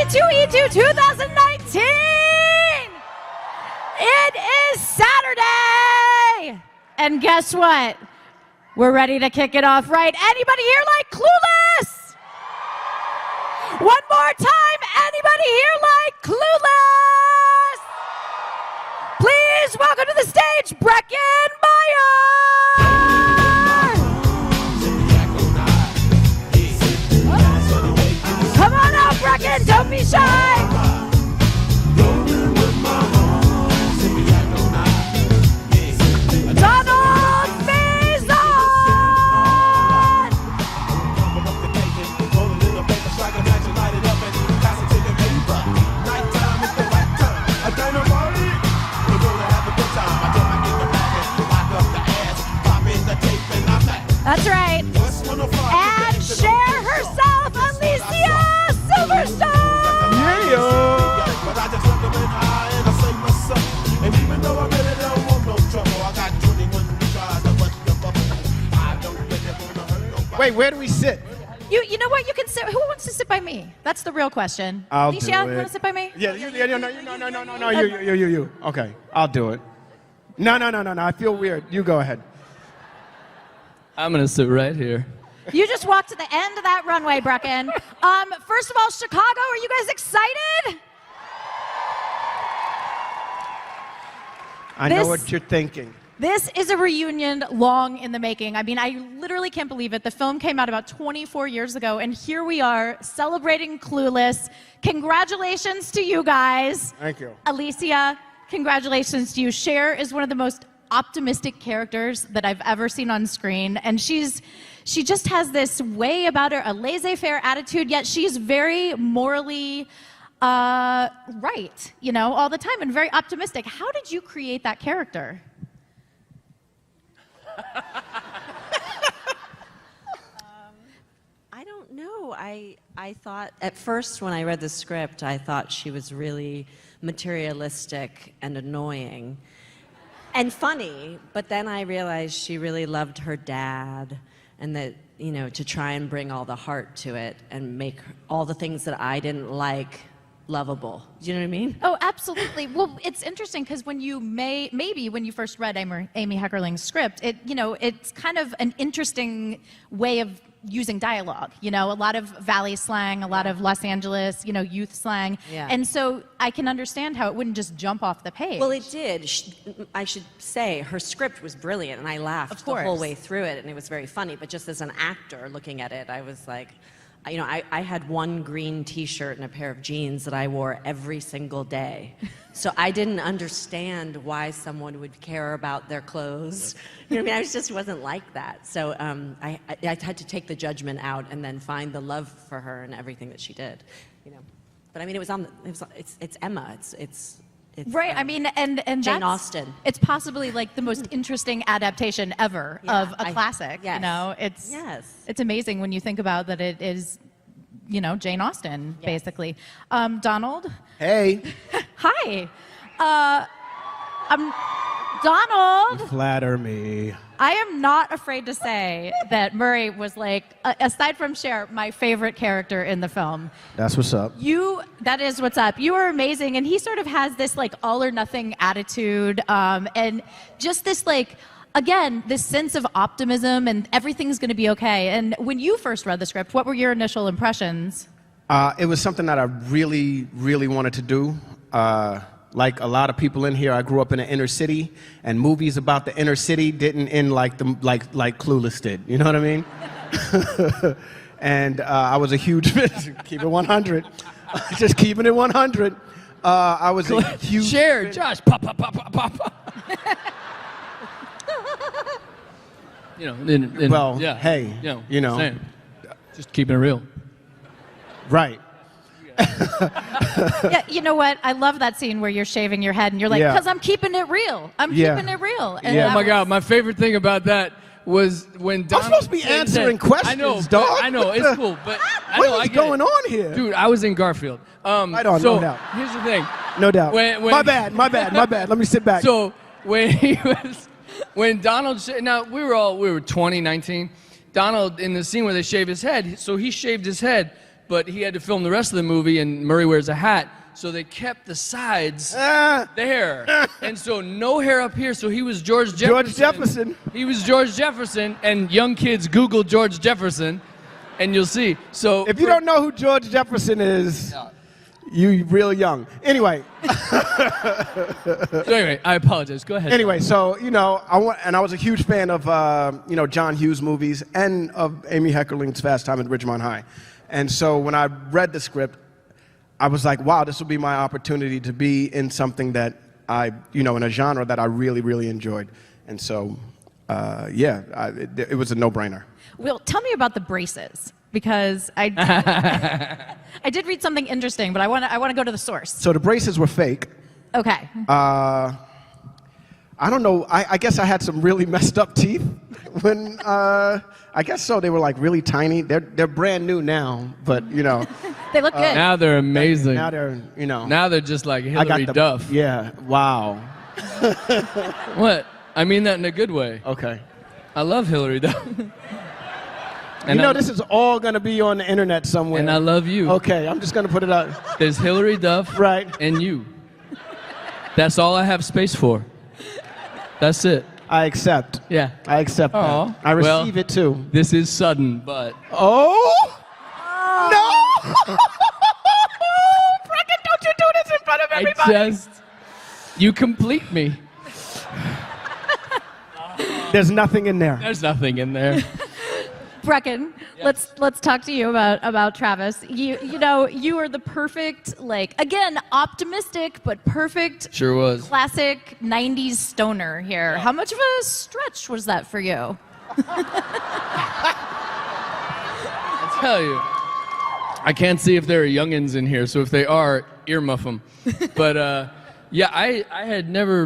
C2E2 2019! It is Saturday! And guess what? We're ready to kick it off, right? Anybody here like Clueless? One more time, anybody here like Clueless? Please welcome to the stage, Breckin, Meyer! Come on out, Breckin, don't be shy! Donald Faison! That's right. And share herself, Alicia Silverstone! Wait, where do we sit? You know what? You can sit. Who wants to sit by me? That's the real question. I'll Alicia, do it. you want to sit by me? Yeah, no, you. Okay, I'll do it. No, I feel weird. You go ahead. I'm gonna sit right here. You just walked to the end of that runway, Breckin. First of all, Chicago, are you guys excited? I know what you're thinking. This is a reunion long in the making. I mean, I literally can't believe it. The film came out about 24 years ago, and here we are celebrating Clueless. Congratulations to you guys. Thank you. Alicia, congratulations to you. Cher is one of the most optimistic characters that I've ever seen on screen, and she just has this way about her, a laissez-faire attitude, yet she's very morally right, you know, all the time, and very optimistic. How did you create that character? I don't know. I thought, at first when I read the script, I thought she was really materialistic and annoying and funny, but then I realized she really loved her dad, and that, you know, to try and bring all the heart to it and make all the things that I didn't like lovable. Do you know what I mean? Oh, absolutely. Well, it's interesting because when you maybe when you first read Amy Heckerling's script, it's kind of an interesting way of using dialogue. You know, a lot of Valley slang, a lot of Los Angeles, you know, youth slang. Yeah. And so I can understand how it wouldn't just jump off the page. Well, it did. I should say her script was brilliant, and I laughed the whole way through it, and it was very funny. But just as an actor looking at it, I was like, you know, I had one green T-shirt and a pair of jeans that I wore every single day. So I didn't understand why someone would care about their clothes. You know what I mean? I just wasn't like that. So I had to take the judgment out and then find the love for her and everything that she did. You know, but I mean, it's Emma. It's right. I mean, and Jane Austen. It's possibly like the most interesting adaptation ever of a classic. Yes. You know, it's amazing when you think about that. It is, you know, Jane Austen basically. Donald. Hey. Hi. I'm Donald. You flatter me. I am not afraid to say that Murray was, like, aside from Cher, my favorite character in the film. That's what's up. That is what's up. You are amazing, and he sort of has this, like, all or nothing attitude, and just this, like, again, this sense of optimism and everything's going to be okay. And when you first read the script, what were your initial impressions? It was something that I really, really wanted to do. Like a lot of people in here, I grew up in the inner city, and movies about the inner city didn't end like Clueless did. You know what I mean? And I was a huge keep it 100. Just keeping it 100. I was a huge Share, Josh. Pop. You know. Well, yeah. hey, you know. Same. Just keeping it real. Right. Yeah, you know what? I love that scene where you're shaving your head and you're like, because I'm keeping it real. I'm keeping it real. And oh my God, my favorite thing about that was when Donald... I'm supposed to be answering questions, dog. I know, it's cool, but what is going on here? Dude, I was in Garfield. Right on, so no doubt. Here's the thing. No doubt. My bad. Let me sit back. So when Donald... Now, we were 20, 19. Donald, in the scene where they shave his head, so he shaved his head but he had to film the rest of the movie, and Murray wears a hat, so they kept the sides there. And so no hair up here, so he was George Jefferson. George Jefferson. He was George Jefferson, and young kids Google George Jefferson, and you'll see. So If you don't know who George Jefferson is, you real young. Anyway. So anyway, I apologize. Go ahead. Anyway, so, I was a huge fan of, John Hughes movies and of Amy Heckerling's Fast Time at Ridgemont High. And so when I read the script, I was like, wow, this will be my opportunity to be in something that in a genre that I really, really enjoyed. And so, it was a no-brainer. Well, tell me about the braces, because I did read something interesting, but I want to go to the source. So the braces were fake. Okay. I don't know. I guess I had some really messed up teeth when. I guess so. They were like really tiny. They're brand new now, but They look good. Now they're amazing. Now they're Now they're just like Hillary Duff. Yeah. Wow. What? I mean that in a good way. Okay. I love Hillary Duff. And this is all gonna be on the internet somewhere. And I love you. Okay. I'm just gonna put it out. There's Hillary Duff. Right. And you. That's all I have space for. That's it. I accept. Yeah. I accept Aw. that. I receive it too. This is sudden, but Oh! No! Breckin, don't you do this in front of everybody! you complete me. There's nothing in there. There's nothing in there. Breckin, let's talk to you about Travis. You are the perfect, again, optimistic but perfect. Sure was. Classic 90s stoner here. Yeah. How much of a stretch was that for you? I tell you, I can't see if there are youngins in here, so if they are, earmuff them. But I had never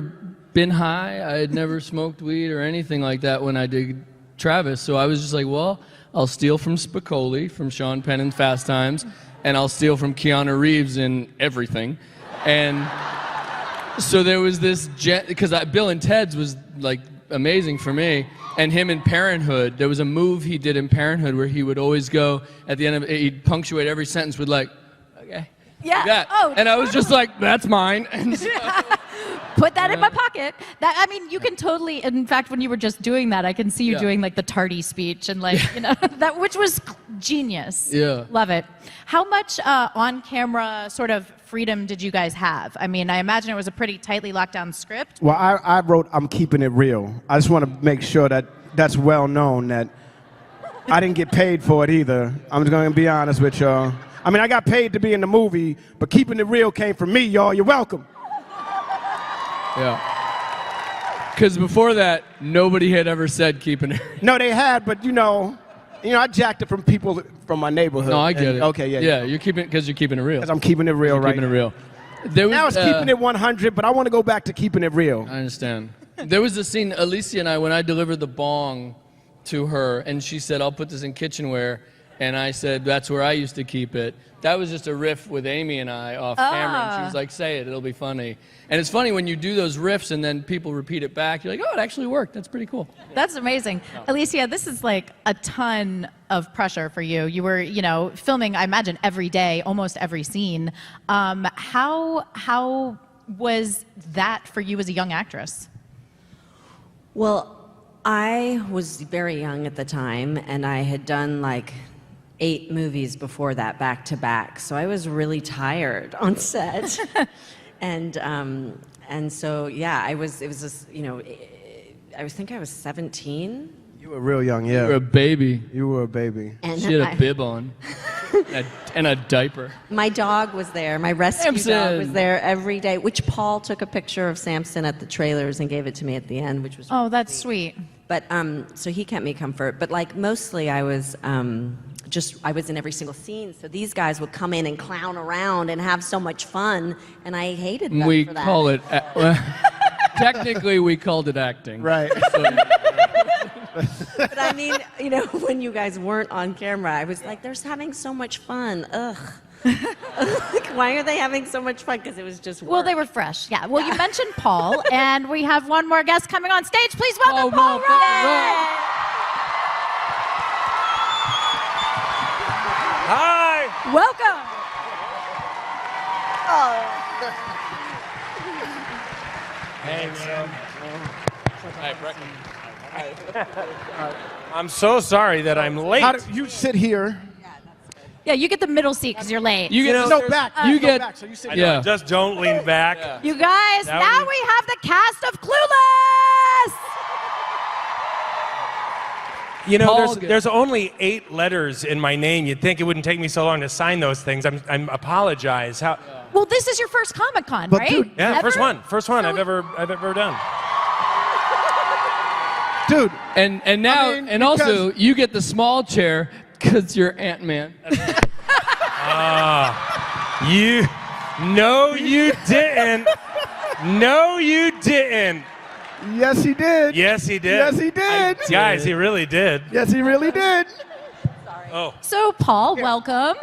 been high. I had never smoked weed or anything like that when I did Travis, so I was just like, well, I'll steal from Spicoli, from Sean Penn in Fast Times, and I'll steal from Keanu Reeves in everything. And so there was this, because Bill and Ted's was like amazing for me, and him in Parenthood, there was a move he did in Parenthood where he would always go, at the end of it, he'd punctuate every sentence with like, okay. Yeah. Like that. Oh, and I was just like, that's mine. And so, put that in my pocket. You can totally. In fact, when you were just doing that, I can see you doing like the tardy speech and that, which was genius. Yeah. Love it. How much on-camera sort of freedom did you guys have? I mean, I imagine it was a pretty tightly locked down script. Well, I wrote, I'm keeping it real. I just want to make sure that that's well known that I didn't get paid for it either. I'm just going to be honest with y'all. I mean, I got paid to be in the movie, but keeping it real came from me, y'all. You're welcome. yeah. Because before that, nobody had ever said keeping it. No, they had, but I jacked it from people from my neighborhood. No, I get it. Okay, yeah. Yeah, you're keeping it real. Because I'm keeping it real, right? Keeping it real. Now it's keeping it 100, but I want to go back to keeping it real. I understand. There was a scene, Alicia and I, when I delivered the bong to her, and she said, I'll put this in kitchenware. And I said, that's where I used to keep it. That was just a riff with Amy and I off camera. And she was like, say it, it'll be funny. And it's funny when you do those riffs and then people repeat it back, you're like, oh, it actually worked. That's pretty cool. That's amazing. Alicia, this is like a ton of pressure for you. You were, filming, I imagine, every day, almost every scene. How was that for you as a young actress? Well, I was very young at the time, and I had done 8 movies before that, back to back. So I was really tired on set. And so, yeah, it was just, I think I was 17. You were real young, yeah. You were a baby. You were a baby. And She had a bib on and a diaper. my dog was there. My rescue dog was there every day, which Paul took a picture of Samson at the trailers and gave it to me at the end, which was Oh, that's sweet. But so he kept me comfort. But mostly I was I was in every single scene. So these guys would come in and clown around and have so much fun, and I hated them We for that. call it, technically we called it acting. Right. So, But I mean, when you guys weren't on camera, I was like, they're having so much fun. Ugh. Why are they having so much fun? Because it was just work. Well, they were fresh. Yeah. Well, you mentioned Paul, and we have one more guest coming on stage. Please welcome Paul motherfucker, Rudd. Hi. Welcome. Hey, man. Hi, Breckin. I'm so sorry that I'm late. You sit here. Yeah, you get the middle seat because you're late. You get No, back. You No, get back, so you sit yeah. Just don't lean back. You guys, That now was- we have the cast of Clueless. You know, Paul, there's only 8 letters in my name. You'd think it wouldn't take me so long to sign those things. I'm apologize. How? Well, this is your first Comic-Con, But right? dude- Yeah, Ever? first one So- I've ever done. Dude, And now I mean, and also you get the small chair because you're Ant-Man. You, no, you didn't. No, you didn't. yes, he did. Yes, he did. Yes, he did. Guys, he really did. Yes, he really did. Oh, So, Paul, welcome.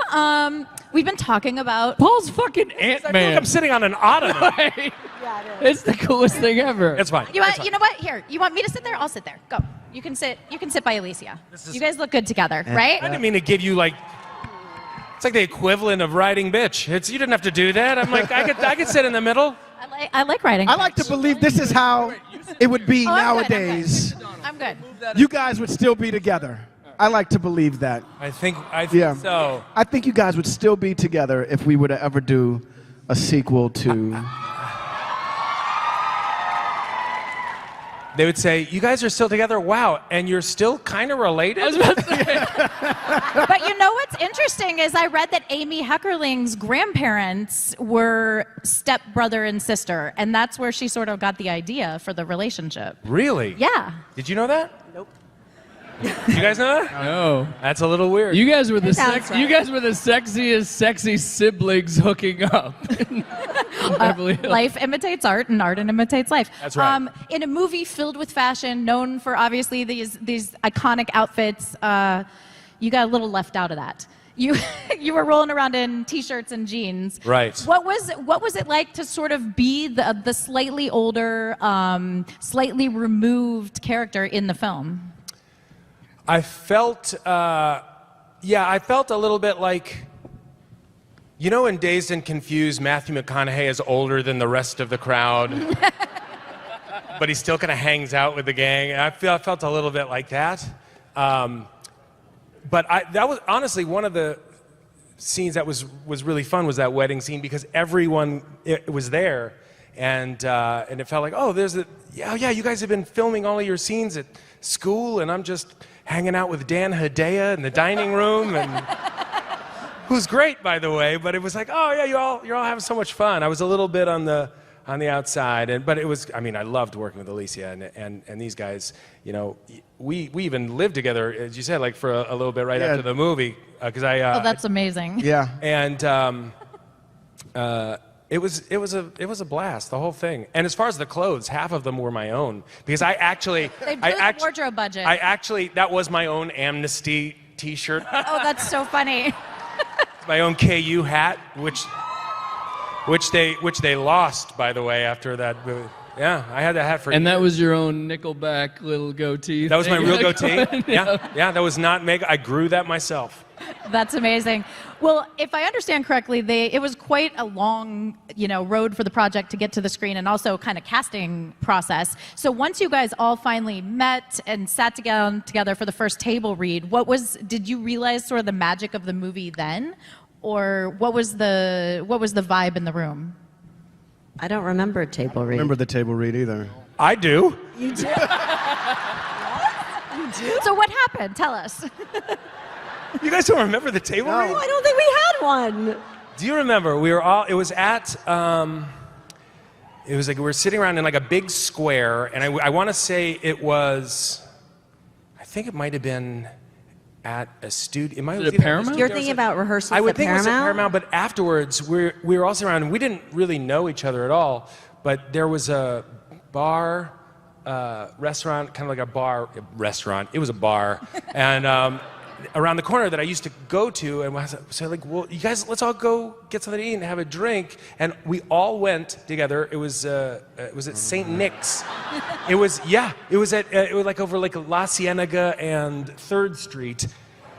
We've been talking about. Paul's fucking I feel like Ant-Man. I'm sitting on an ottoman. It's the coolest thing ever. It's fine. You It's want, fine. you know what? Here, you want me to sit there? I'll sit there. Go. You can sit. You can sit by Alicia. You guys look good together, right? I didn't mean to give you like. It's like the equivalent of riding bitch. You didn't have to do that. I'm like, I could sit in the middle. I like writing. I like to believe this is how it would be Oh, I'm good, nowadays. I'm good. You guys would still be together. I like to believe that. I think Yeah. so. I think you guys would still be together if we were to ever do a sequel to. They would say, "You guys are still together. Wow, and you're still kind of related." I was about to say. But you know what's interesting is I read that Amy Heckerling's grandparents were stepbrother and sister, and that's where she sort of got the idea for the relationship. Really? Yeah. Did you know that? Nope. You guys know that? No. That's a little weird. You guys were the sounds right. you guys were the sexiest sexy siblings hooking up. Beverly Hills. Life imitates art, and art imitates life. That's right. In a movie filled with fashion, known for obviously these iconic outfits, you got a little left out of that. You you were rolling around in t-shirts and jeans. Right. What was it like to sort of be the slightly older, slightly removed character in the film? I felt, I felt a little bit like, you know, in Dazed and Confused, Matthew McConaughey is older than the rest of the crowd, but he still kind of hangs out with the gang. And I felt a little bit like that. But that was honestly one of the scenes that was really fun, was that wedding scene, because everyone it was there, and it felt like, oh, yeah, you guys have been filming all of your scenes at school, and I'm just hanging out with Dan Hedaya in the dining room, and who's great, by the way. But it was like, oh yeah, you're all having so much fun. I was a little bit on the outside, but it was. I mean, I loved working with Alicia and these guys. You know, we even lived together, as you said, like for a little bit right Yeah. after the movie, because Oh, that's amazing. Yeah. and it was a blast, the whole thing. And as far as the clothes, half of them were my own, because I actually They blew the wardrobe budget. that was my own Amnesty T-shirt, Oh, that's so funny. my own KU hat, which they lost, by the way, after that movie. Yeah, I had that hat for. And that years. was your own Nickelback little goatee. That was my thing. real goatee. Yeah, that was not mega. I grew that myself. That's amazing. Well, if I understand correctly, it was quite a long, road for the project to get to the screen, and also kind of casting process. So once you guys all finally met and sat together for the first table read, did you realize sort of the magic of the movie then, or what was the vibe in the room? I don't remember table read. Remember the table read either. I do. You do? So what happened? Tell us. You guys don't remember the table read? I don't think we had one. Do you remember? We were all. It was at. It was like we were sitting around in like a big square, and I want to say it was. I think it might have been at a studio. Was it Paramount? You're thinking about rehearsals I would at think it was at Paramount? Paramount, but afterwards we were all sitting around, and we didn't really know each other at all. But there was a bar, restaurant, kind of like a bar restaurant. It was a bar, and around the corner that I used to go to, and I was like, well, you guys, let's all go get something to eat and have a drink. And we all went together. It was at St. Nick's. It was like over like La Cienega and 3rd Street.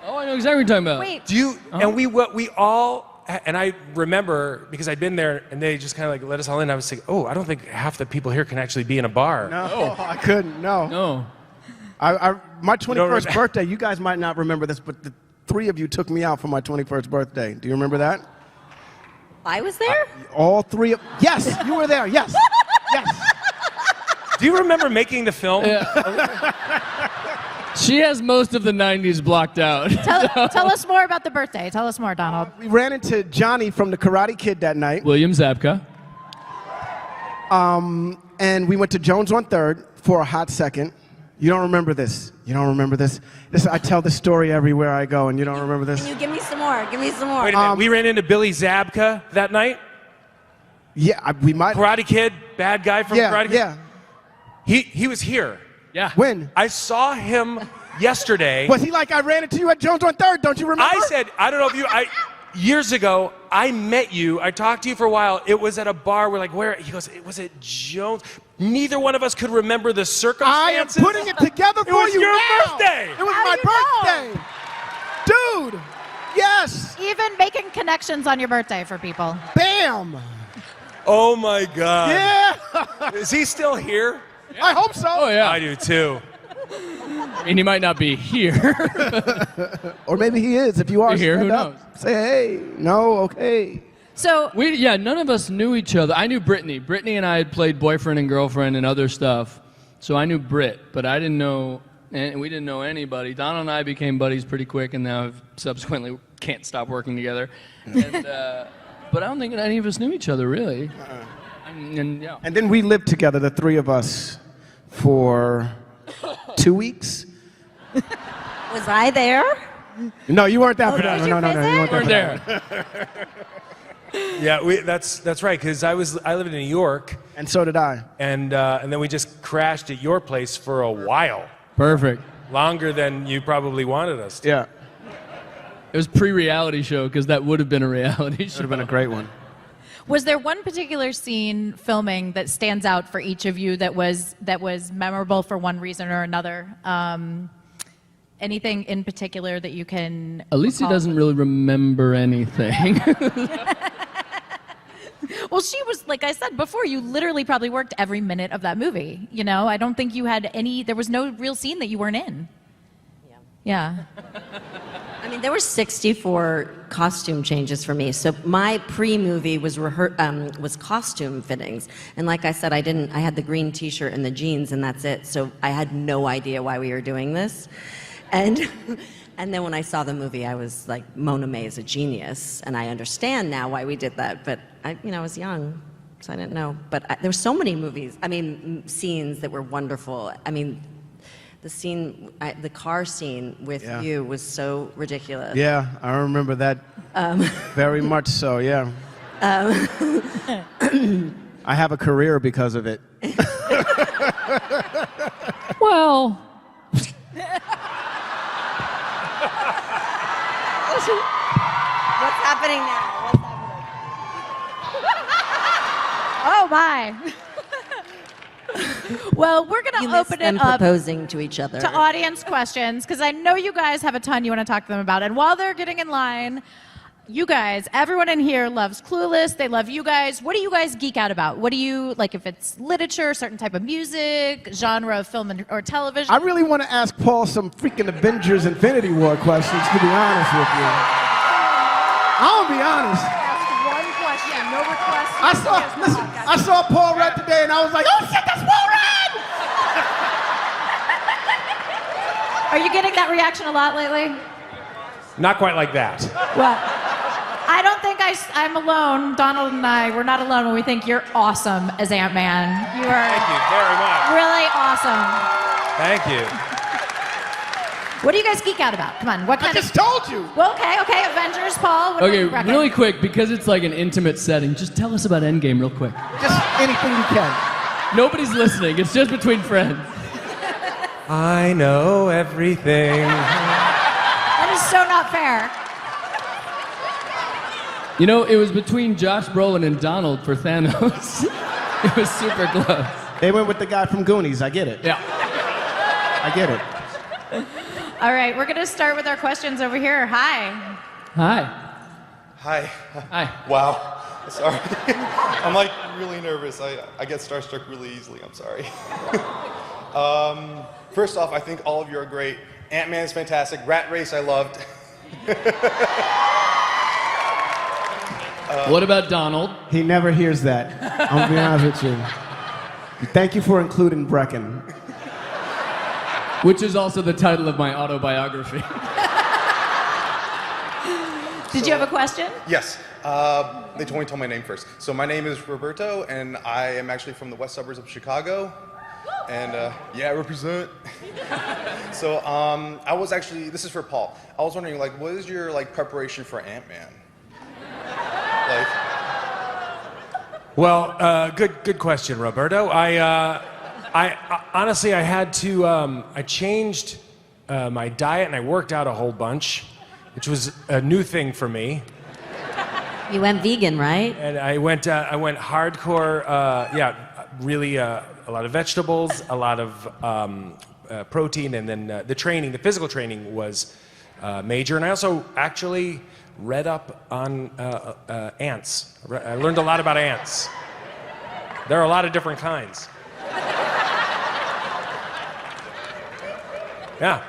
Oh, I know exactly what you're talking about. Wait. Do you? And we all, and I remember because I'd been there, and they just kind of like let us all in. I was like, oh, I don't think half the people here can actually be in a bar. No, I couldn't. No. No. My 21st birthday, you guys might not remember this, but the three of you took me out for my 21st birthday. Do you remember that? I was there? All three of... Yes, you were there. Yes. Yes. Do you remember making the film? She has most of the 90s blocked out. Tell us more about the birthday. Tell us more, Donald. We ran into Johnny from The Karate Kid that night. William Zabka. And we went to Jones on 3rd for a hot second. You don't remember this. You don't remember this. I tell this story everywhere I go, and you don't remember this. Can you give me some more? Give me some more. Wait a minute. We ran into Billy Zabka that night. Yeah, we might... Karate Kid, bad guy from Karate Kid. Yeah. He was here. Yeah. When? I saw him yesterday. Was he like, I ran into you at Jones on 3rd, don't you remember? I said, I don't know if you, years ago, I met you. I talked to you for a while. It was at a bar. We're like, where? He goes, it was at Jones. Neither one of us could remember the I am circumstances. putting it together for you your now. birthday. It was How my do you birthday. Dude, yes. Even making connections on your birthday for people. Bam. Oh my God. Yeah. Is he still here? I hope so. Oh, yeah. I do too. I mean, he might not be here. Or maybe he is. If you are, Here, stand who up. knows? Say, hey, no, okay. So None of us knew each other. I knew Brittany. Brittany and I had played boyfriend and girlfriend and other stuff. So I knew Britt, but I didn't know, and we didn't know anybody. Donald and I became buddies pretty quick, and now subsequently can't stop working together. And, but I don't think any of us knew each other, really. And then we lived together, the three of us, for 2 weeks. Was I there? No, you weren't there for did that. you No, you weren't We're there. For that. there. Yeah, that's right. Because I lived in New York, And so did I. and then we just crashed at your place for a while, Perfect. longer than you probably wanted us to. Yeah. It was pre-reality show, because that would have been a reality show. Should have been a great one. was there one particular scene filming that stands out for each of you that was memorable for one reason or another? Anything in particular that you can Alicia recall? doesn't really remember anything. Well, she was, like I said before, you literally probably worked every minute of that movie. You know, I don't think you had there was no real scene that you weren't in. Yeah. I mean, there were 64 costume changes for me. So my pre-movie was costume fittings, and like I said, I had the green T-shirt and the jeans, and that's it. So I had no idea why we were doing this, and then when I saw the movie, I was like, Mona May is a genius, and I understand now why we did that. But I was young, so I didn't know. But there were so many scenes that were wonderful. I mean. The car scene with you was so ridiculous. Yeah, I remember that very much so, yeah. I have a career because of it. Well, What's happening now? What's happening? Oh my. Well, we're going to open it up proposing to each other. to audience questions because I know you guys have a ton you want to talk to them about. And while they're getting in line, you guys, everyone in here loves Clueless. They love you guys. What do you guys geek out about? What do you like? If it's literature, certain type of music, genre of film or television? I really want to ask Paul some freaking Avengers Infinity War questions, to be honest with you. I'll be honest. One question, no request. I saw Paul Rudd today and I was like, oh shit, that's Paul Rudd! Are you getting that reaction a lot lately? Not quite like that. Well, I don't think I'm alone. Donald and I, we're not alone when we think you're awesome as Ant-Man. You are Thank you very much. really awesome. Thank you. What do you guys geek out about? Come on, what I kind just of... told you. Well, okay, Avengers, Paul. What okay, about you, Breckin? really quick, because it's like an intimate setting, just tell us about Endgame real quick. Just anything you can. Nobody's listening. It's just between friends. I know everything. That is so not fair. You know, it was between Josh Brolin and Donald for Thanos. It was super close. They went with the guy from Goonies, I get it. Yeah. I get it. All right, we're going to start with our questions over here. Hi. Hi. Hi. Hi. Wow. Sorry. I'm like really nervous. I get starstruck really easily. I'm sorry. First off, I think all of you are great. Ant-Man is fantastic. Rat Race I loved. What about Donald? He never hears that. I'm gonna be honest with you. Thank you for including Breckin. Which is also the title of my autobiography. Did you have a question? Yes. They only told my name first. So my name is Roberto, and I am actually from the west suburbs of Chicago. And yeah, represent. So I was actually, this is for Paul. I was wondering, like, what is your preparation for Ant-Man? Like, Well, good question, Roberto. I honestly, I had to, I changed my diet and I worked out a whole bunch, which was a new thing for me. You went vegan, right? And I went hardcore, really a lot of vegetables, a lot of protein, and then the physical training was major. And I also actually read up on ants. I learned a lot about ants. There are a lot of different kinds. Yeah,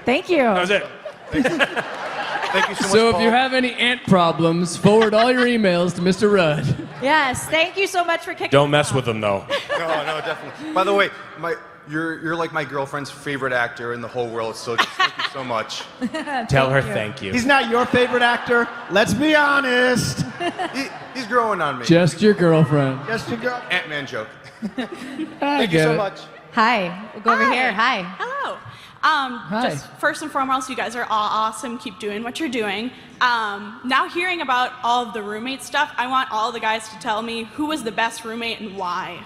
Thank you. that was it. thank you so much, So if Paul. you have any ant problems, forward all your emails to Mr. Rudd. Yes, thank you so much for kicking Don't us mess off. with them, though. No, definitely. By the way, you're like my girlfriend's favorite actor in the whole world, so just thank you so much. Tell her thank you. He's not your favorite actor. Let's be honest. He's growing on me. Just your girlfriend. Just your girl. Ant-Man joke. I Thank you get so it. much. Hi. We'll go over here. Hi. Hello. Hi. Just first and foremost, you guys are all awesome. Keep doing what you're doing. Now hearing about all of the roommate stuff, I want all the guys to tell me who was the best roommate and why.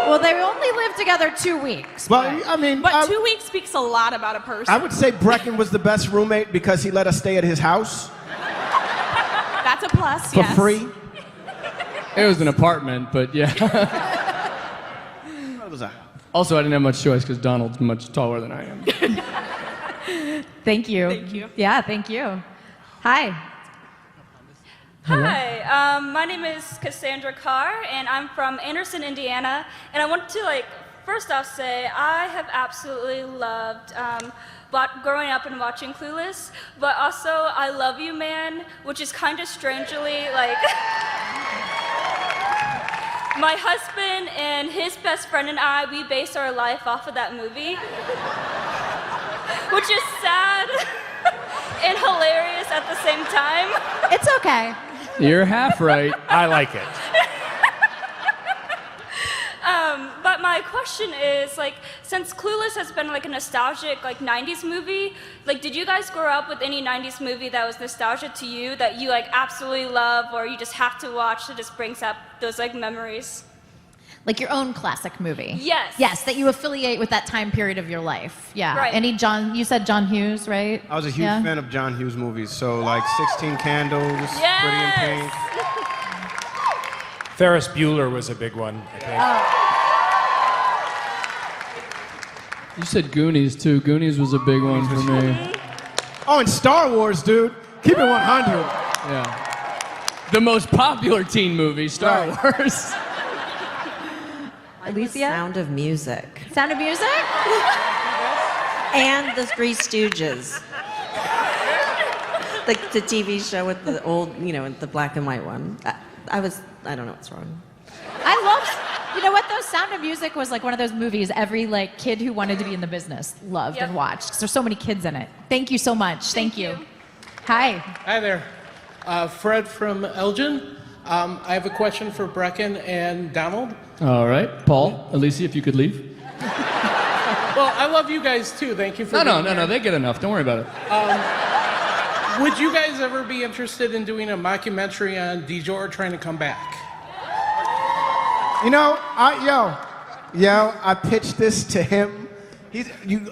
Well, they only lived together 2 weeks. Well, I mean, But 2 weeks speaks a lot about a person. I would say Breckin was the best roommate because he let us stay at his house That's a plus, for yes. free. It was an apartment, but yeah. What was that? Also, I didn't have much choice because Donald's much taller than I am. Thank you. Thank you. Yeah, thank you. Hi. Hi, my name is Cassandra Carr, and I'm from Anderson, Indiana. And I want to, first off say I have absolutely loved growing up and watching Clueless, but also I Love You Man, which is kind of strangely, my husband and his best friend and I, we base our life off of that movie, which is sad and hilarious at the same time. It's okay. You're half right. I like it. But my question is, since Clueless has been a nostalgic 90s movie, did you guys grow up with any 90s movie that was nostalgic to you that you absolutely love or you just have to watch that just brings up those memories? Like your own classic movie. Yes. Yes, that you affiliate with that time period of your life. Yeah. Right. You said John Hughes, right? I was a huge Yeah? fan of John Hughes movies, so 16 Candles, Yes. Pretty in Pink. Ferris Bueller was a big one, I think. You said Goonies, too. Goonies was a big one for me. Oh, and Star Wars, dude. Keep it 100. Yeah. The most popular teen movie, Star Wars. Alicia? Sound of Music. Sound of Music? And the Three Stooges. The TV show with the old, the black and white one. I don't know what's wrong. I love, you know what though? Sound of Music was one of those movies every kid who wanted to be in the business loved Yep. and watched. 'Cause there's so many kids in it. Thank you so much. Thank you. Hi. Hi there. Fred from Elgin. I have a question for Breckin and Donald. All right. Paul, Alicia, if you could leave. Well, I love you guys too. Thank you for being here. No. They get enough. Don't worry about it. Would you guys ever be interested in doing a mockumentary on Dijor trying to come back? You know, I pitched this to him.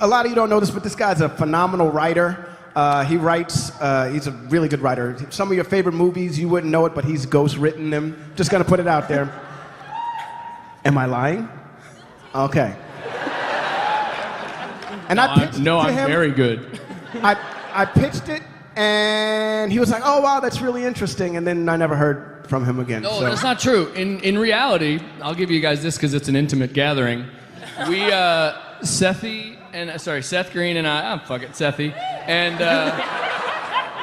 A lot of you don't know this, but this guy's a phenomenal writer. He writes, he's a really good writer. Some of your favorite movies, you wouldn't know it, but he's ghost-written them. Just gonna put it out there. Am I lying? Okay. And I pitched No, it to I'm him. very good. I pitched it, and he was like, "Oh wow, that's really interesting." And then I never heard from him again. No, so. that's not true. In reality, I'll give you guys this because it's an intimate gathering. We, Seth Green and I, fuck it, Sethy, and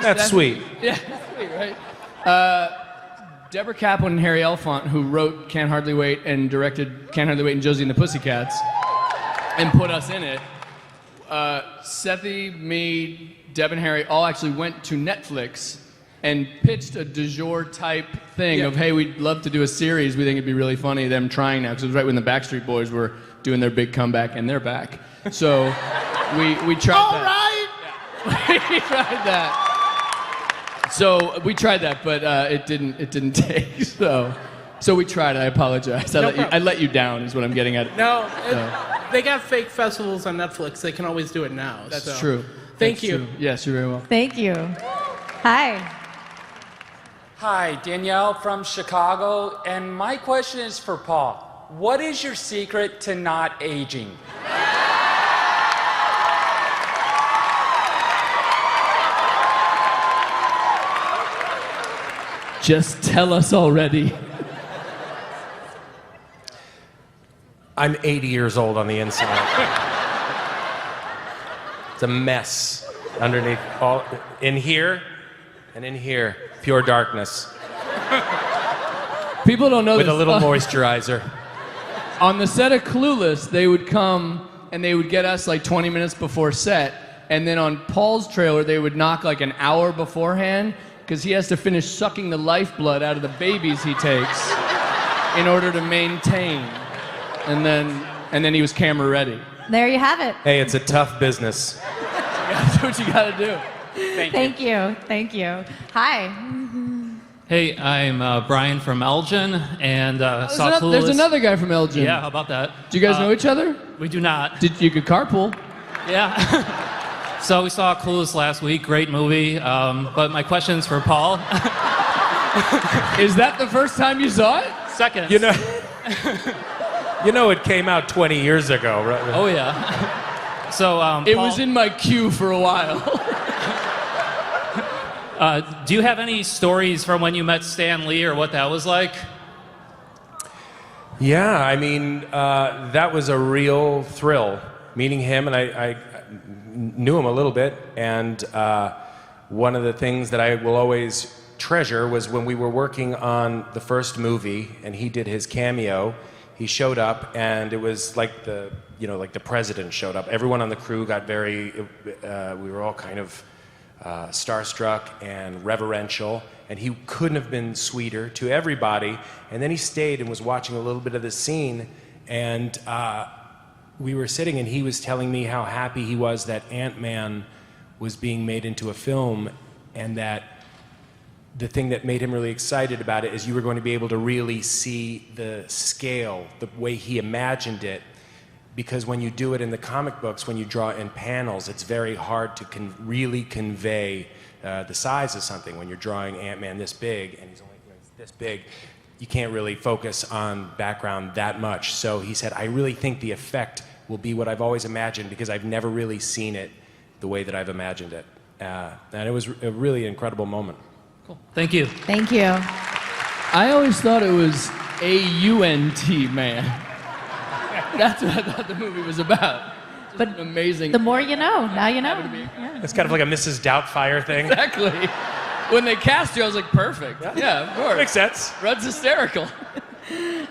That's sweet. yeah, sweet, right? Deborah Kaplan and Harry Elfont, who wrote Can't Hardly Wait and directed Can't Hardly Wait and Josie and the Pussycats, and put us in it. Sethy, me, Deb, and Harry all actually went to Netflix and pitched a du jour type thing of, hey, we'd love to do a series. We think it'd be really funny, them trying now, because it was right when the Backstreet Boys were doing their big comeback, and they're back. So we tried All that. right. Yeah. We tried that. So we tried that, but it didn't take. So we tried. I apologize. I let you down, is what I'm getting at. No, they got fake festivals on Netflix. They can always do it now. That's true. Thank That's you. true. Yes, you're very welcome. Thank you. Hi. Hi, Danielle from Chicago, and my question is for Paul. What is your secret to not aging? Just tell us already. I'm 80 years old on the inside. It's a mess underneath all in here and in here. Pure darkness. People don't know With this. a little moisturizer. On the set of Clueless, they would come and they would get us like 20 minutes before set, and then on Paul's trailer, they would knock like an hour beforehand because he has to finish sucking the lifeblood out of the babies he takes in order to maintain. And then he was camera ready. There you have it. Hey, it's a tough business. That's what you gotta do. Thank you. Thank you. Hi. Hey, I'm Brian from Elgin, and saw Clueless. There's another guy from Elgin. Yeah, how about that? Do you guys know each other? We do not. You could carpool. Yeah. So we saw Clueless last week. Great movie. But my question's for Paul. Is that the first time you saw it? Second. You know it came out 20 years ago, right? Oh, yeah. So, It Paul, was in my queue for a while. do you have any stories from when you met Stan Lee or what that was like? Yeah, I mean, that was a real thrill, meeting him, and I knew him a little bit, and one of the things that I will always treasure was when we were working on the first movie, and he did his cameo. He showed up, and it was like the president showed up. Everyone on the crew got we were all kind of starstruck and reverential, and he couldn't have been sweeter to everybody. And then he stayed and was watching a little bit of the scene, and we were sitting, and he was telling me how happy he was that Ant-Man was being made into a film, and that the thing that made him really excited about it is you were going to be able to really see the scale, the way he imagined it. Because when you do it in the comic books, when you draw in panels, it's very hard to really convey the size of something. When you're drawing Ant-Man this big, and he's only this big, you can't really focus on background that much. So he said, I really think the effect will be what I've always imagined, because I've never really seen it the way that I've imagined it. And it was a really incredible moment. Cool. Thank you. Thank you. I always thought it was A-U-N-T, man. That's what I thought the movie was about. But amazing. The more you know, now you know. Yeah. It's kind of like a Mrs. Doubtfire thing. Exactly. When they cast you, I was like, perfect. Yeah, of course. Makes sense. Rudd's hysterical.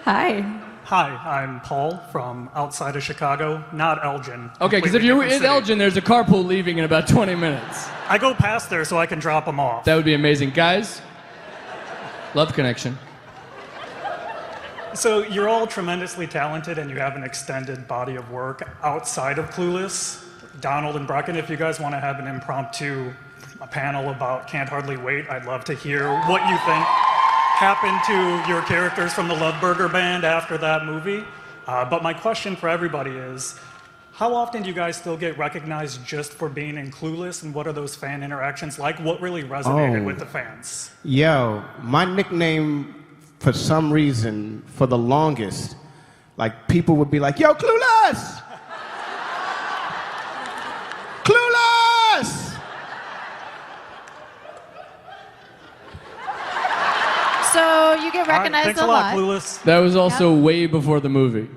Hi. Hi, I'm Paul from outside of Chicago, not Elgin. Okay, because if you're in Elgin, there's a carpool leaving in about 20 minutes. I go past there so I can drop them off. That would be amazing. Guys, love connection. So you're all tremendously talented and you have an extended body of work outside of Clueless. Donald and Breckin, if you guys want to have an impromptu panel about Can't Hardly Wait, I'd love to hear what you think happened to your characters from the Love Burger Band after that movie. But my question for everybody is, how often do you guys still get recognized just for being in Clueless, and what are those fan interactions like? What really resonated with the fans? Yo, my nickname, for some reason, for the longest, like people would be like, yo, Clueless! So you get recognized Thanks a lot. Clueless. That was also way before the movie.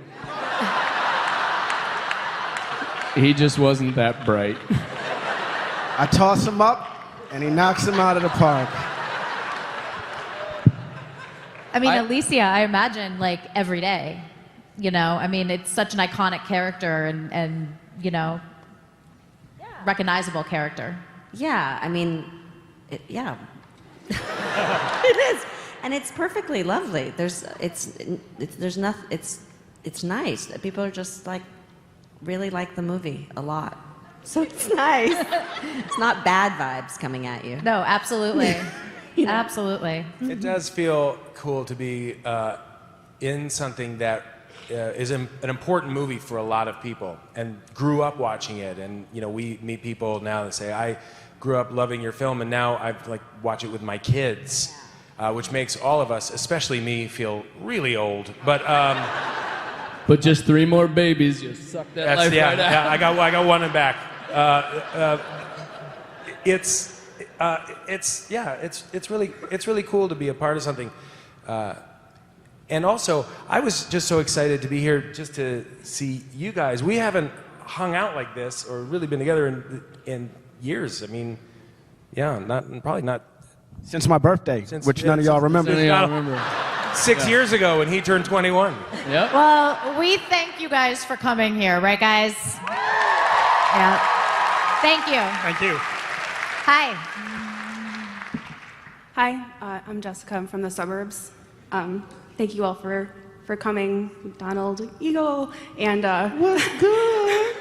He just wasn't that bright. I toss him up, and he knocks him out of the park. I mean, Alicia, I imagine, like, every day. You know, I mean, it's such an iconic character and you know, recognizable character. Yeah, I mean, yeah. It is. And it's perfectly lovely. There's nothing, it's nice. People are just like, really like the movie a lot. So it's nice. It's not bad vibes coming at you. No, absolutely. Absolutely. It does feel cool to be in something that is an important movie for a lot of people and grew up watching it. And, you know, we meet people now that say, I grew up loving your film and now I like watch it with my kids, which makes all of us, especially me, feel really old. But just 3 more babies, you suck that life right out. Yeah, I got one in back. It's really cool to be a part of something. And also, I was just so excited to be here just to see you guys. We haven't hung out like this or really been together in years. I mean, yeah, probably not since my birthday, which none of y'all remember. 6 years ago when he turned 21. Yep. Well, we thank you guys for coming here, right, guys? Yeah. Thank you. Thank you. Hi. Hi, I'm Jessica. I'm from the suburbs. Thank you all for coming, Donald, Eagle, and what's good?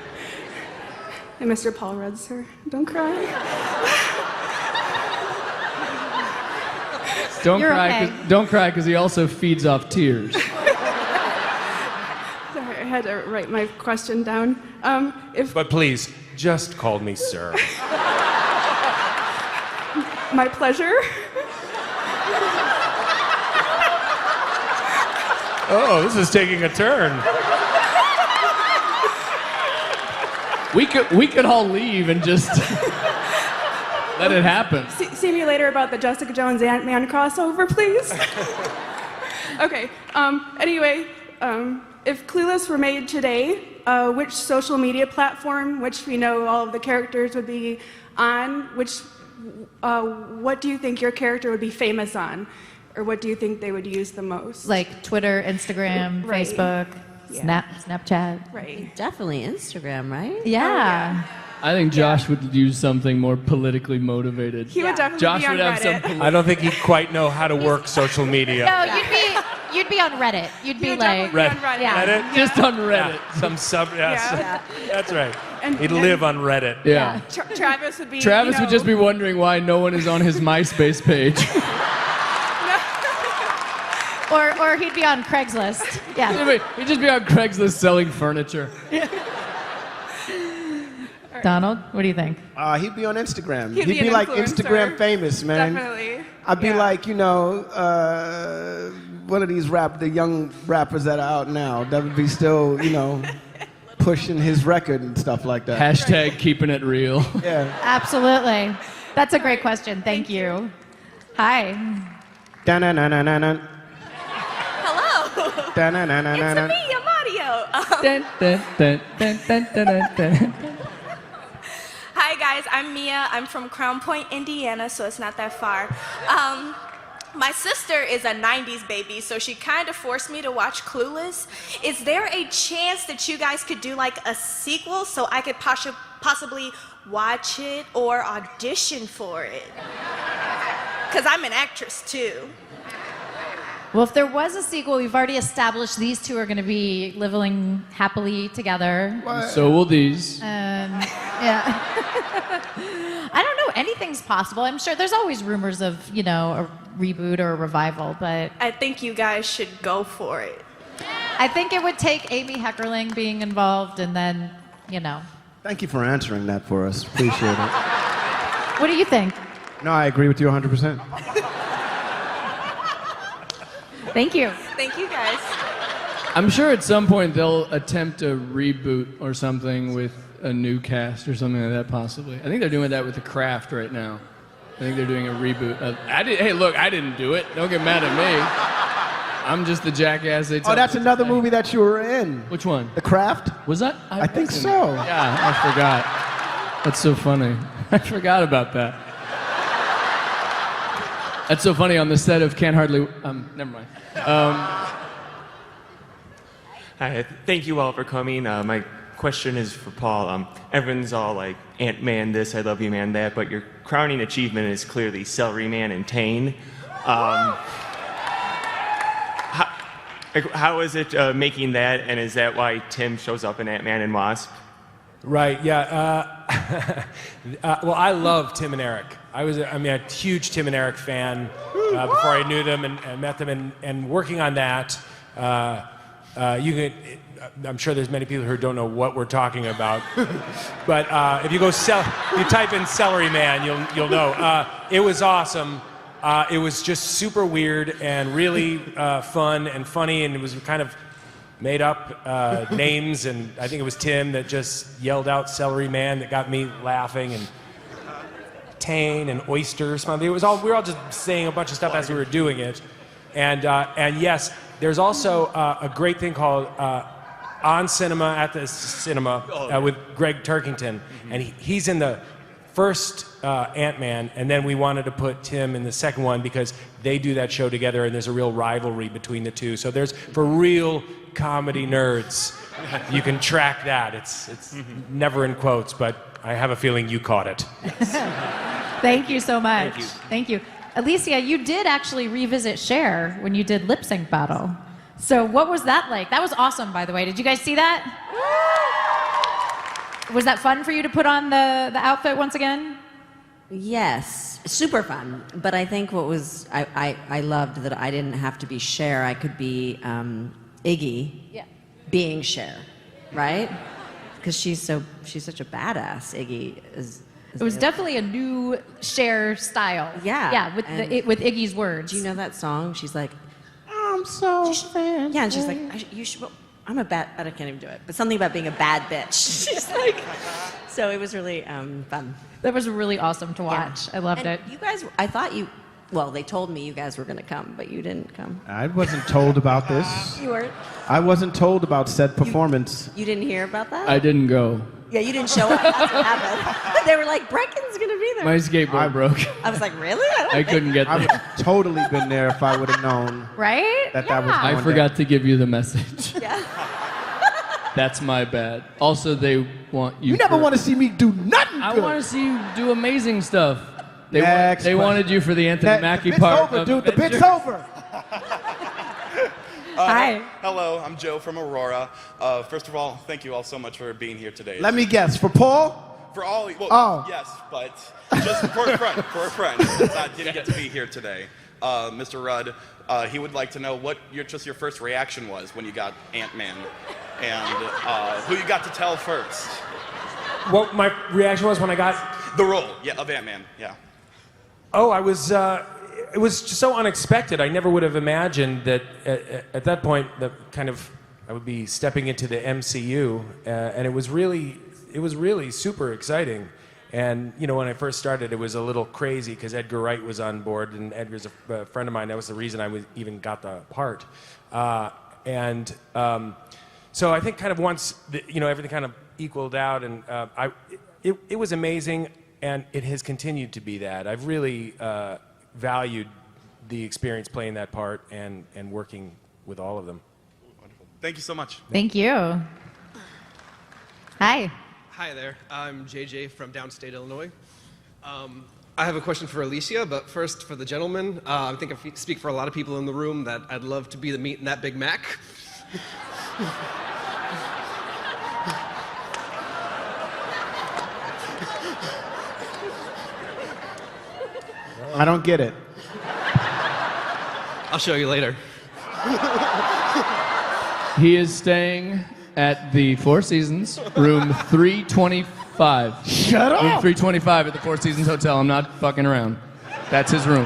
And Mr. Paul Rudd, sir. Don't cry. Don't cry, because he also feeds off tears. Sorry, I had to write my question down. But please, just call me sir. My pleasure. Oh, this is taking a turn. We could all leave and just let it happen. See me later about the Jessica Jones Ant-Man crossover, please. Okay. Anyway, if Clueless were made today, which social media platform, which we know all of the characters would be on, what do you think your character would be famous on? Or what do you think they would use the most? Like Twitter, Instagram, Right. Facebook, Yeah. Snapchat. Right. Definitely Instagram, right? Yeah. I think Josh would use something more politically motivated. He would definitely Josh be on would have Reddit. some. I don't think he'd quite know how to work social media. No, you'd be on Reddit. You'd be like Reddit. Yeah. Reddit? Just on Reddit. Yeah, some sub. Yeah. That's right. And- He'd and- live on Reddit. Yeah. Travis would be. Travis would just be wondering why no one is on his MySpace page. Or he'd be on Craigslist. Yeah. He'd just be on Craigslist selling furniture. Donald, what do you think? He'd be on Instagram. He'd be an like influencer. Instagram famous, man. Definitely. I'd be like, you know, one of these the young rappers that are out now that would be still, you know, pushing his record and stuff like that. Hashtag keeping it real. Yeah. Absolutely. That's a great question. Thank you. Hi. Da-na-na-na-na-na. Hello. Da-na-na-na-na-na. It's me, Amadio. Dun, dun, dun, dun, dun, dun, dun. Hi guys, I'm Mia. I'm from Crown Point, Indiana, so it's not that far. My sister is a 90s baby, so she kind of forced me to watch Clueless. Is there a chance that you guys could do like a sequel so I could possibly watch it or audition for it? Because I'm an actress too. Well, if there was a sequel, we've already established these two are going to be living happily together. So will these. Yeah. I don't know. Anything's possible. I'm sure there's always rumors of, you know, a reboot or a revival, but I think you guys should go for it. I think it would take Amy Heckerling being involved and then, you know. Thank you for answering that for us. Appreciate it. What do you think? No, I agree with you 100%. Thank you. Thank you guys. I'm sure at some point they'll attempt a reboot or something with a new cast or something like that, possibly. I think they're doing that with The Craft right now. I think they're doing a reboot. Hey, look, I didn't do it. Don't get mad at me. I'm just the jackass they tell Oh, that's me. another movie that you were in. Which one? The Craft? Was that? I think so. Yeah, I forgot. That's so funny. I forgot about that. That's so funny on the set of Can't Hardly... never mind. Hi, thank you all for coming. My question is for Paul. Everyone's all like, Ant-Man this, I love you, man, that, but your crowning achievement is clearly Celery Man and Tane. How is it making that, and is that why Tim shows up in Ant-Man and Wasp? Right, yeah. Well, I love Tim and Eric. I'm a huge Tim and Eric fan before I knew them and met them, and working on that, I'm sure there's many people who don't know what we're talking about, but if you type in Celery Man, you'll know. It was awesome. It was just super weird and really fun and funny, and it was kind of made up names, and I think it was Tim that just yelled out Celery Man that got me laughing, and Tane and Oyster something. We were all just saying a bunch of stuff as we were doing it, and yes, there's also a great thing called On Cinema at the Cinema with Greg Turkington, and he's in the first Ant-Man, and then we wanted to put Tim in the second one because they do that show together, and there's a real rivalry between the two. So there's, for real comedy nerds, you can track that. It's never in quotes, but I have a feeling you caught it. Thank you so much. Thank you. Alicia, you did actually revisit Cher when you did Lip Sync Battle. So what was that like? That was awesome, by the way. Did you guys see that? Was that fun for you to put on the outfit once again? Yes, super fun. But I think what was, I loved that I didn't have to be Cher. I could be Iggy being Cher, right? Because she's such a badass. Iggy is. It was definitely a new Cher style. Yeah. Yeah, with Iggy's words. Do you know that song? She's like, I'm so fancy. yeah, and she's like, you should. I'm a bad. I can't even do it. But something about being a bad bitch. She's like. So it was really fun. That was really awesome to watch. I loved it. You guys, I thought you. Well, they told me you guys were going to come, but you didn't come. I wasn't told about this. You weren't. I wasn't told about said performance. You didn't hear about that? I didn't go. Yeah, you didn't show up. That's what happened. They were like, Breckin's going to be there. My skateboard broke. I was like, really? I couldn't get I there. would have totally been there if I would have known. Right? That was going I forgot to give you the message. Yeah. That's my bad. Also, they want you. You never want to see me do nothing I good. want to see you do amazing stuff. They Next wanted you for the Anthony Mackie the bit's part. over, of dude. The Avengers. bit's over. Hi. Hello, I'm Joe from Aurora. First of all, thank you all so much for being here today. Let me guess. For Paul? For all, well, Oh. yes, but just for a friend that didn't get to be here today. Mr. Rudd, he would like to know what your first reaction was when you got Ant-Man, and who you got to tell first. What my reaction was when I got the role, of Ant-Man, yeah. Oh, I was. It was just so unexpected. I never would have imagined that at that point that I would be stepping into the MCU, and it was really super exciting. And when I first started, it was a little crazy because Edgar Wright was on board, and Edgar's a friend of mine. That was the reason I even got the part. So I think once everything kind of equaled out, and it was amazing, and it has continued to be that. I've really valued the experience playing that part and working with all of them. Wonderful. Thank you so much. Thank you. Hi. Hi there. I'm JJ from downstate Illinois. I have a question for Alicia, but first for the gentleman. I think I speak for a lot of people in the room that I'd love to be the meat in that Big Mac. I don't get it. I'll show you later. He is staying at the Four Seasons, room 325. Shut up! Room 325 at the Four Seasons Hotel. I'm not fucking around. That's his room.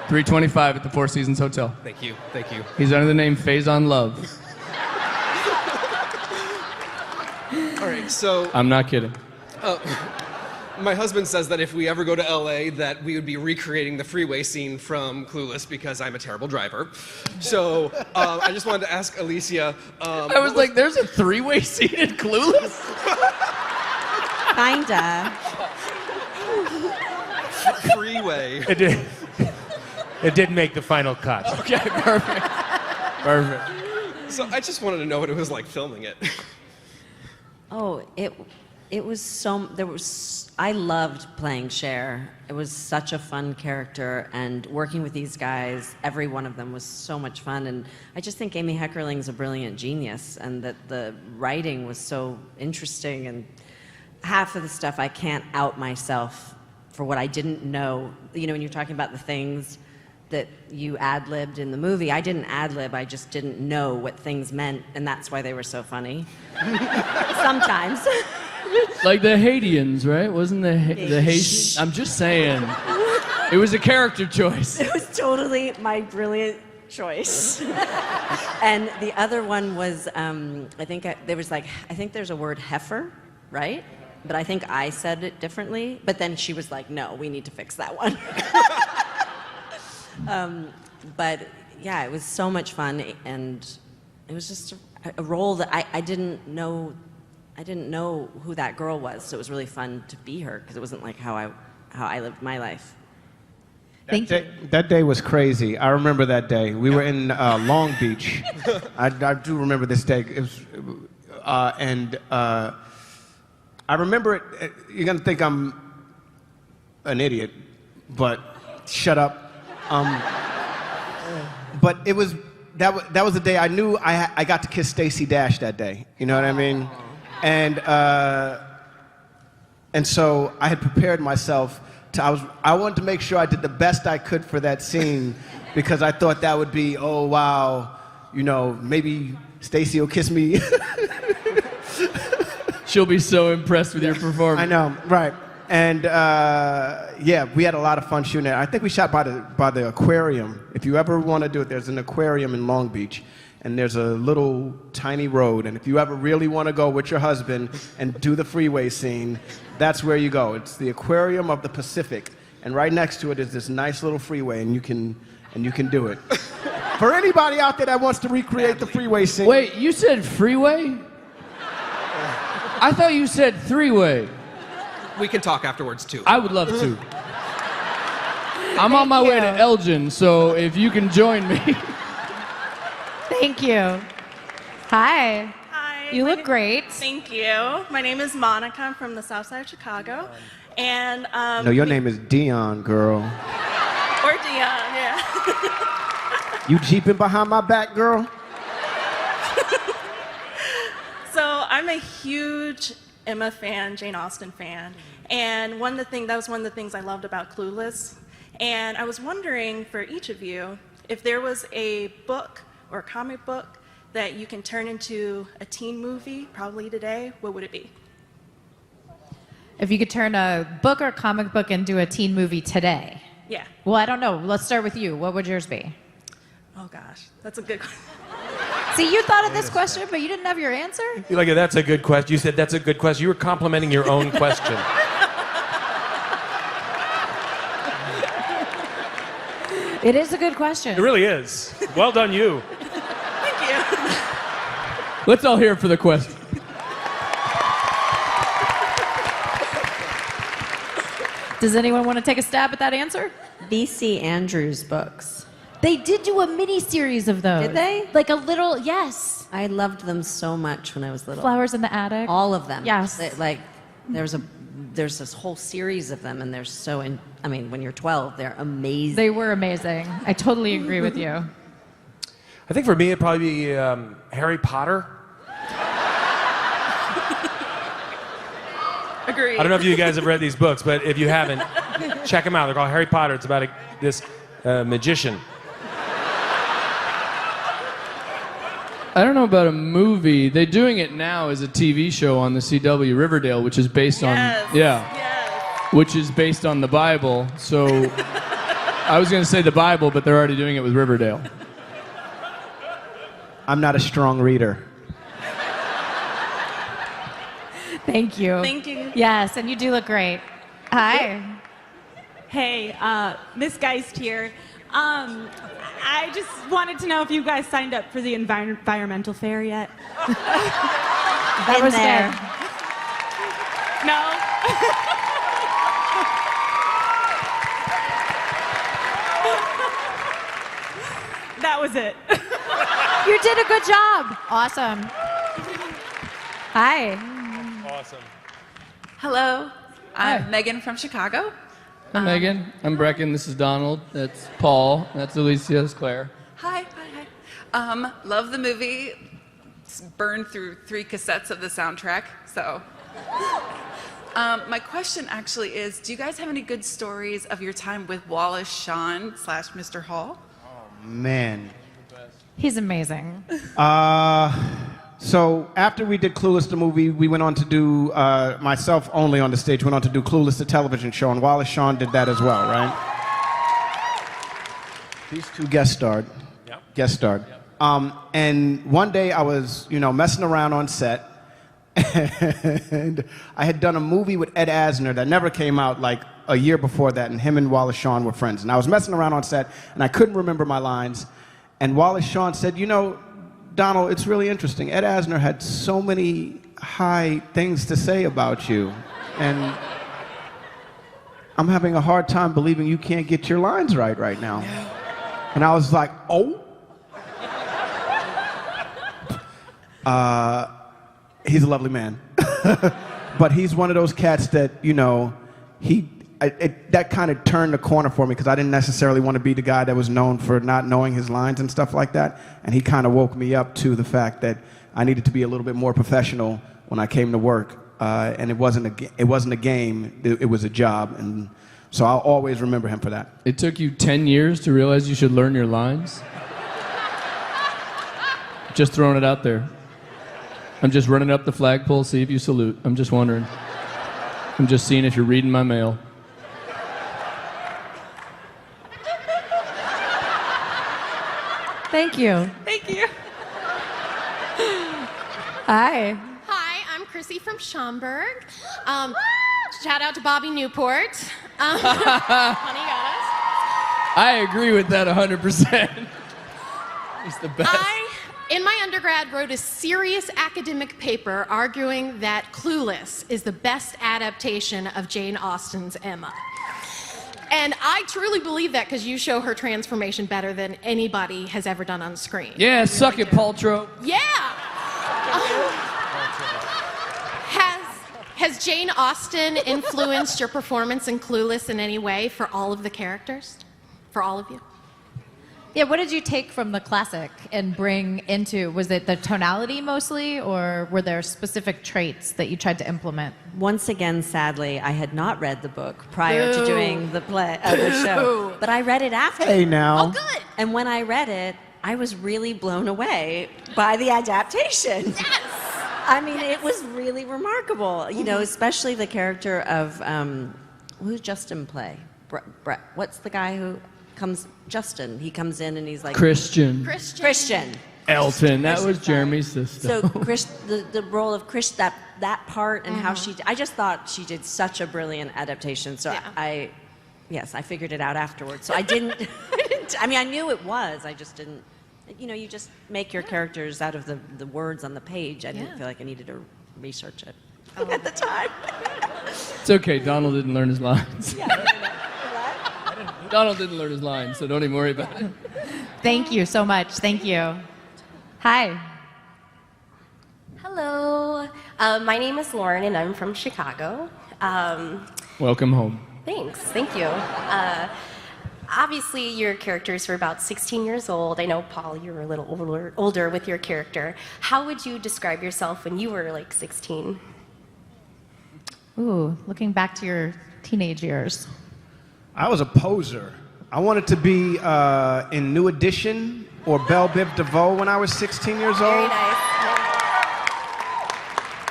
325 at the Four Seasons Hotel. Thank you. Thank you. He's under the name Faison Love. All right, so I'm not kidding. My husband says that if we ever go to LA, that we would be recreating the freeway scene from Clueless because I'm a terrible driver. So I just wanted to ask Alicia. I was like, there's a three-way scene in Clueless? Kinda. Freeway. It did make the final cut. Okay, perfect. Perfect. So I just wanted to know what it was like filming it. Oh, it was I loved playing Cher. It was such a fun character, and working with these guys, every one of them was so much fun. And I just think Amy Heckerling's a brilliant genius, and that the writing was so interesting. And half of the stuff I can't out myself for what I didn't know. You know, when you're talking about the things that you ad-libbed in the movie, I didn't ad-lib, I just didn't know what things meant, and that's why they were so funny. Sometimes. Like the Haitians, right? Wasn't the Haitians? I'm just saying. It was a character choice. It was totally my brilliant choice. And the other one was, I think there's a word heifer, right? But I think I said it differently. But then she was like, no, we need to fix that one. But yeah, it was so much fun, and it was just a role that I didn't know who that girl was, so it was really fun to be her, because it wasn't like how I lived my life. Thank you. That day was crazy. I remember that day. We were in Long Beach. I do remember this day. It was, I remember it. You're gonna think I'm an idiot, but shut up. But it was that was the day I knew I got to kiss Stacey Dash that day. You know what I mean? And so I had prepared myself I wanted to make sure I did the best I could for that scene, because I thought that would be, oh wow, you know, maybe Stacey will kiss me. She'll be so impressed with your performance. I know, right. And yeah, we had a lot of fun shooting it. I think we shot by the aquarium. If you ever want to do it, there's an aquarium in Long Beach, and there's a little tiny road. And if you ever really want to go with your husband and do the freeway scene, that's where you go. It's the Aquarium of the Pacific, and right next to it is this nice little freeway, and you can do it. For anybody out there that wants to recreate the freeway scene. Wait, you said freeway? I thought you said three-way. We can talk afterwards, too. I would love to. I'm on my way to Elgin, so if you can join me. Thank you. Hi. Hi. You look great. Thank you. My name is Monica. I'm from the South Side of Chicago. And No, your name is Dion, girl. Or Dion, yeah. You jeeping behind my back, girl? So I'm a huge Emma fan, Jane Austen fan, and that was one of the things I loved about Clueless. And I was wondering for each of you, if there was a book or a comic book that you can turn into a teen movie, probably today, what would it be? If you could turn a book or comic book into a teen movie today. Yeah. Well, I don't know. Let's start with you. What would yours be? Oh gosh, that's a good question. See, you thought of this question, but you didn't have your answer? You're like, that's a good question. You said that's a good question. You were complimenting your own question. It is a good question. It really is. Well done, you. Thank you. Let's all hear it for the question. Does anyone want to take a stab at that answer? V.C. Andrews books. They did do a mini series of those. Did they? Like a little, yes. I loved them so much when I was little. Flowers in the Attic. All of them. Yes. There's this whole series of them, and they're when you're 12, they're amazing. They were amazing. I totally agree with you. I think for me, it'd probably be Harry Potter. Agreed. I don't know if you guys have read these books, but if you haven't, check them out. They're called Harry Potter. It's about this magician. I don't know about a movie. They're doing it now as a TV show on the CW Riverdale, which is based on which is based on the Bible. So I was going to say the Bible, but they're already doing it with Riverdale. I'm not a strong reader. Thank you. Thank you. Yes, and you do look great. Hi. Hey, Miss Geist here. I just wanted to know if you guys signed up for the environmental fair yet. That was there. No? That was it. You did a good job. Awesome. Hi. Awesome. Hello, I'm Hi. Megan from Chicago. Hi, Megan. I'm Breckin. This is Donald. That's Paul. That's Alicia. That's Claire. Hi. Love the movie. Burned through 3 cassettes of the soundtrack, so. My question actually is, do you guys have any good stories of your time with Wallace Shawn / Mr. Hall? Man. He's amazing. So after we did Clueless the movie, we went on to do, myself only on the stage, went on to do Clueless the television show, and Wallace Shawn did that as well, right? These two guest starred. Yep. Guest starred. And one day I was, messing around on set, and I had done a movie with Ed Asner that never came out like a year before that, and him and Wallace Shawn were friends. And I was messing around on set, and I couldn't remember my lines, and Wallace Shawn said, Donald, it's really interesting. Ed Asner had so many high things to say about you, and I'm having a hard time believing you can't get your lines right now. And I was like, oh? He's a lovely man. But he's one of those cats that, that kind of turned the corner for me, because I didn't necessarily want to be the guy that was known for not knowing his lines and stuff like that. And he kind of woke me up to the fact that I needed to be a little bit more professional when I came to work. And it wasn't a game, it was a job. And so I'll always remember him for that. It took you 10 years to realize you should learn your lines? Just throwing it out there. I'm just running up the flagpole, see if you salute. I'm just wondering. I'm just seeing if you're reading my mail. Thank you. Thank you. Hi. Hi, I'm Chrissy from Schaumburg. Shout out to Bobby Newport. Honey guys. I agree with that 100%. He's the best. In my undergrad, wrote a serious academic paper arguing that Clueless is the best adaptation of Jane Austen's Emma. And I truly believe that, because you show her transformation better than anybody has ever done on screen. Yeah, suck it, Paltrow. Yeah! Has Jane Austen influenced your performance in Clueless in any way for all of the characters? For all of you? Yeah, what did you take from the classic and bring into, was it the tonality mostly, or were there specific traits that you tried to implement? Once again, sadly, I had not read the book prior to doing the show, but I read it after. Hey, now. Oh, good. And when I read it, I was really blown away by the adaptation. Yes. I mean, it was really remarkable. Especially the character of who's Justin play? What's the guy who comes? Justin. He comes in and he's like Christian. Christian, Elton. That was Jeremy's sister. So the role of Chris, that part and how I just thought she did such a brilliant adaptation. So I figured it out afterwards. So I didn't. I mean, I knew it was. I just didn't. You just make your characters out of the words on the page. I didn't feel like I needed to research it at the time. It's okay, Donald didn't learn his lines. Donald didn't learn his lines, so don't even worry about it. Thank you so much. Thank you. Hi. Hello. My name is Lauren, and I'm from Chicago. Welcome home. Thanks. Thank you. Obviously, your characters were about 16 years old. I know, Paul, you were a little older with your character. How would you describe yourself when you were like 16? Ooh, looking back to your teenage years. I was a poser. I wanted to be in New Edition or Belle Biv DeVoe when I was 16 years old. Very nice.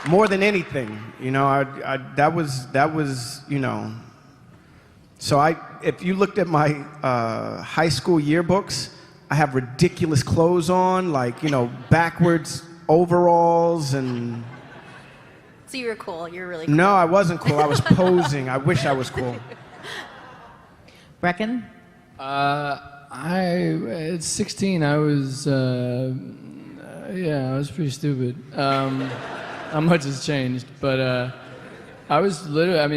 More than anything, that was, So if you looked at my high school yearbooks, I have ridiculous clothes on, like, backwards overalls and... So So you were cool. You were really cool. No, I wasn't cool. I was posing. I wish I was cool. Breckin? At 16, I was, I was pretty stupid. Not much has changed, but I was literally, I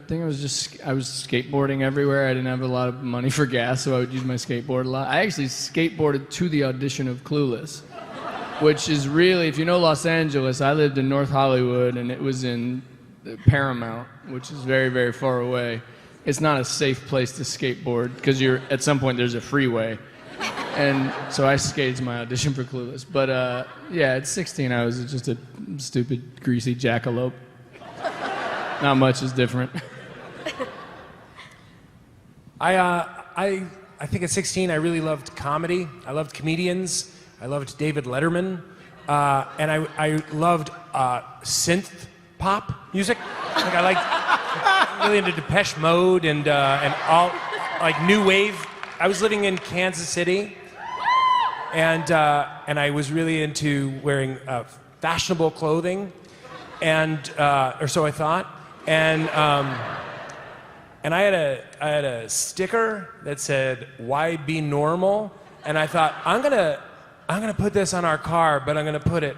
think I was skateboarding everywhere. I didn't have a lot of money for gas, so I would use my skateboard a lot. I actually skateboarded to the audition of Clueless, which is really, if you know Los Angeles, I lived in North Hollywood, and it was in Paramount, which is very, very far away. It's not a safe place to skateboard because at some point there's a freeway. And so I skated to my audition for Clueless. But at 16 I was just a stupid, greasy jackalope. Not much is different. I think at 16 I really loved comedy. I loved comedians. I loved David Letterman. And I loved synth pop music. Like I liked really into Depeche Mode and all like new wave. I was living in Kansas City, and I was really into wearing fashionable clothing, or so I thought. And I had a sticker that said "Why be normal?" And I thought I'm gonna put this on our car, but I'm gonna put it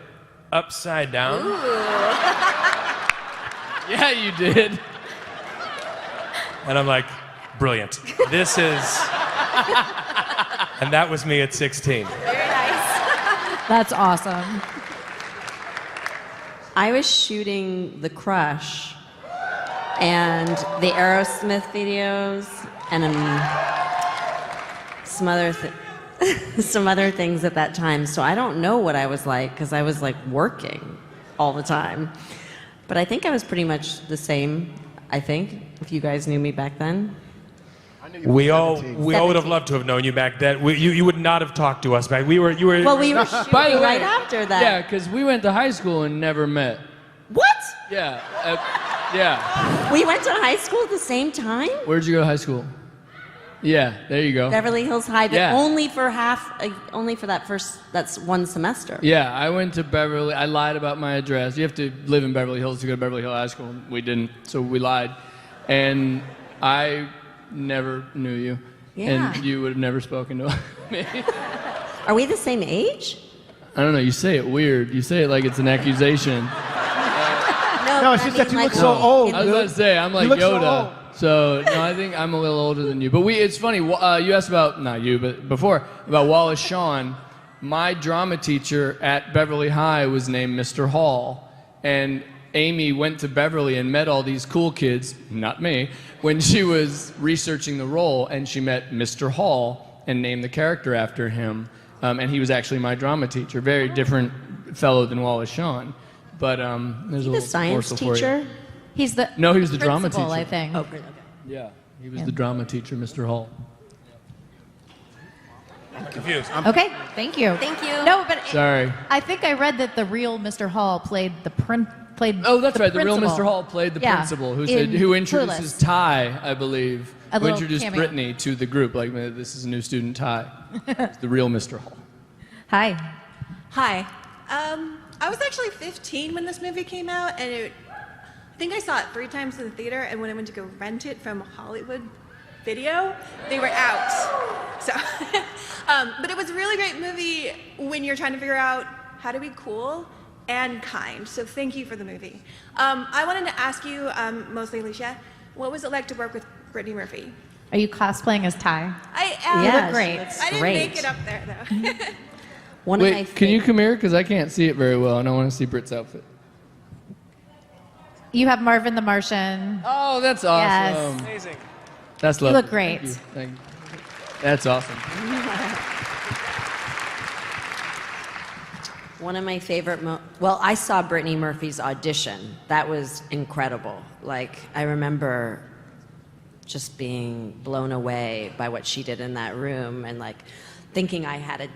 upside down. Yeah, you did. And I'm like, brilliant. This is... And that was me at 16. Very nice. That's awesome. I was shooting The Crush and the Aerosmith videos and some other things at that time. So I don't know what I was like because I was like working all the time. But I think I was pretty much the same, I think, if you guys knew me back then. We all would have loved to have known you back then. You would not have talked to us back. You were Well, we were shooting By the way, right after that. Yeah, because we went to high school and never met. What? Yeah. Yeah. We went to high school at the same time? Where'd you go to high school? Yeah, there you go. Beverly Hills High, but Yeah. only for that's one semester. Yeah, I went to Beverly. I lied about my address. You have to live in Beverly Hills to go to Beverly Hills High School. We didn't, so we lied. And I never knew you. Yeah. And you would have never spoken to me. Are we the same age? I don't know, you say it weird. You say it like it's an accusation. No, it's just that you look so old. I was about to say, I'm like You look so Yoda. old. So, no, I think I'm a little older than you. But it's funny, you asked about, not you, but before, about Wallace Shawn. My drama teacher at Beverly High was named Mr. Hall. And Amy went to Beverly and met all these cool kids, not me, when she was researching the role, and she met Mr. Hall and named the character after him. And he was actually my drama teacher. Very different fellow than Wallace Shawn. But there's a little science morsel for teacher? you. He's the No, he was the drama principal, teacher. I think. Oh, great. Okay. Yeah, he was the drama teacher, Mr. Hall. I'm confused. Okay, thank you. Thank you. No, but Sorry. I think I read that the real Mr. Hall played Oh, that's right. The real principal. Mr. Hall played the Yeah, principal, who in introduces Clueless. Ty, I believe, A who little introduced cameo. Brittany to the group. Like, this is a new student, Ty. It's the real Mr. Hall. Hi. Hi. I was actually 15 when this movie came out, and I think I saw it 3 times in the theater, and when I went to go rent it from Hollywood Video, they were out. So, but it was a really great movie when you're trying to figure out how to be cool and kind. So thank you for the movie. I wanted to ask you, mostly Alicia, what was it like to work with Brittany Murphy? Are you cosplaying as Ty? I am. You look great. I didn't make it up there though. Wait, can you come here? Because I can't see it very well, and I want to see Britt's outfit. You have Marvin the Martian. Oh, that's awesome. Yes. Amazing. That's You lovely. look great. Thank you. That's awesome. One of my favorite well, I saw Brittany Murphy's audition. That was incredible. Like, I remember just being blown away by what she did in that room and like thinking I had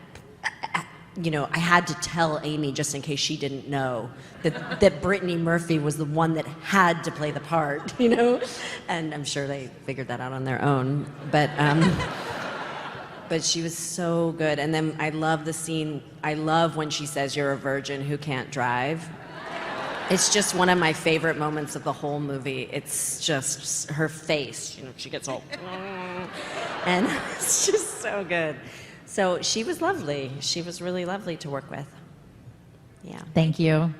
I had to tell Amy just in case she didn't know that Brittany Murphy was the one that had to play the part, and I'm sure they figured that out on their own. But she was so good. And then I love the scene. I love when she says, "You're a virgin who can't drive." It's just one of my favorite moments of the whole movie. It's just her face. You know, she gets all, and it's just so good. So she was lovely. She was really lovely to work with. Yeah. Thank you.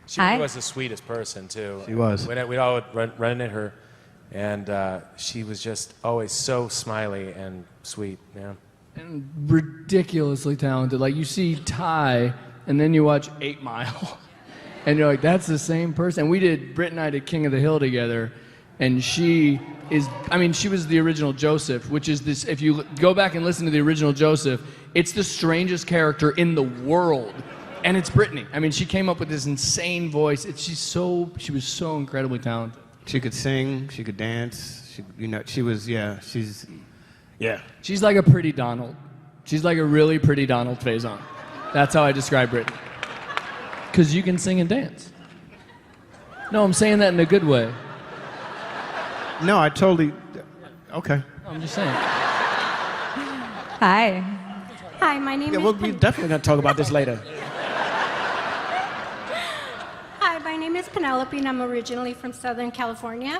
She Hi. was the sweetest person, too. She was. We'd all run into her, and she was just always so smiley and sweet, yeah. And ridiculously talented. Like, you see Ty, and then you watch 8 Mile, and you're like, that's the same person. Britt and I did King of the Hill together, and she was the original Joseph, which is this, if you go back and listen to the original Joseph, it's the strangest character in the world. And it's Brittany. I mean, she came up with this insane voice. She was so incredibly talented. She could sing, she could dance, she's like a pretty Donald. She's like a really pretty Donald Faison. That's how I describe Brittany. Because you can sing and dance. No, I'm saying that in a good way. No, I totally, okay. I'm just saying. Hi. Hi, my name is. We're definitely gonna talk about this later. Hi, my name is Penelope, and I'm originally from Southern California.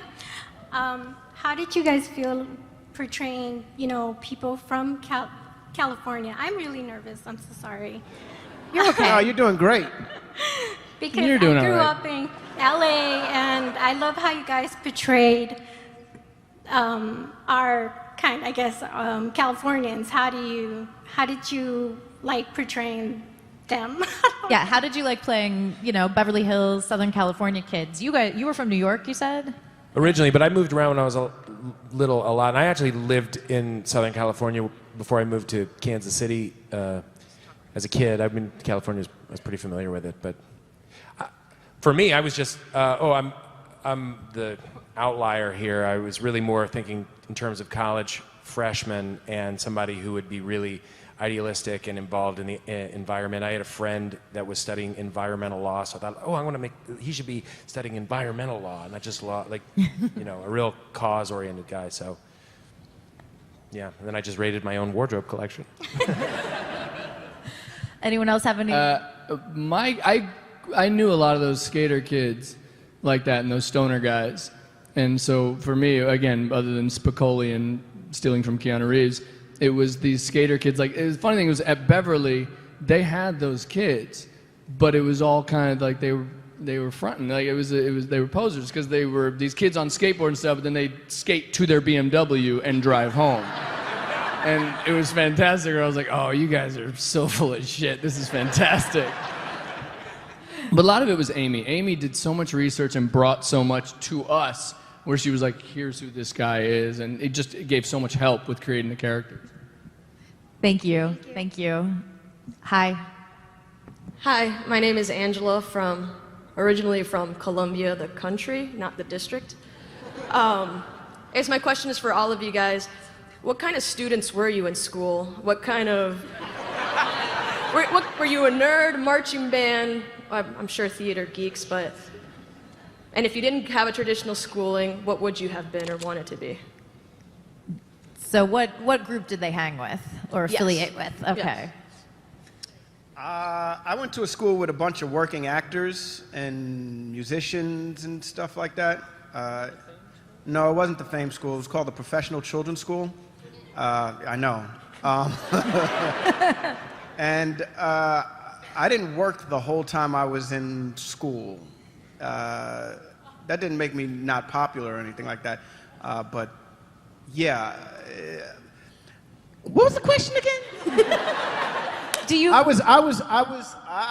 How did you guys feel portraying, people from California? I'm really nervous. I'm so sorry. You're okay. No, you're doing great. Because You're doing I grew all right. up in LA, and I love how you guys portrayed our kind, Californians. How did you like portraying them? Yeah, how did you like playing, Beverly Hills, Southern California kids? You were from New York, you said? Originally, but I moved around when I was a lot. And I actually lived in Southern California before I moved to Kansas City as a kid. I've been to California, I was pretty familiar with it. But for me, I was just, I'm the outlier here. I was really more thinking in terms of college freshman and somebody who would be really idealistic and involved in the environment. I had a friend that was studying environmental law, so I thought, he should be studying environmental law, not just law, a real cause-oriented guy. So, yeah, and then I just raided my own wardrobe collection. Anyone else have any? I knew a lot of those skater kids like that and those stoner guys. And so for me, again, other than Spicoli and stealing from Keanu Reeves, it was these skater kids. Like, the funny thing was at Beverly, they had those kids, but it was all kind of like they were fronting. Like they were posers because they were these kids on skateboard and stuff, but then they'd skate to their BMW and drive home. And it was fantastic. I was like, oh, you guys are so full of shit. This is fantastic. But a lot of it was Amy. Amy did so much research and brought so much to us where she was like, here's who this guy is. And it gave so much help with creating the characters. Thank you. Thank you. Hi. Hi, my name is Angela originally from Columbia, the country, not the district. I guess my question is for all of you guys. What kind of students were you in school? Were you a nerd, marching band? I'm sure theater geeks, and if you didn't have a traditional schooling, what would you have been or wanted to be? So what group did they hang with or affiliate with? Okay. Yes. I went to a school with a bunch of working actors and musicians and stuff like that. No, it wasn't the Fame School. It was called the Professional Children's School. I know. And I didn't work the whole time I was in school. That didn't make me not popular or anything like that. But yeah. What was the question again? Do you? I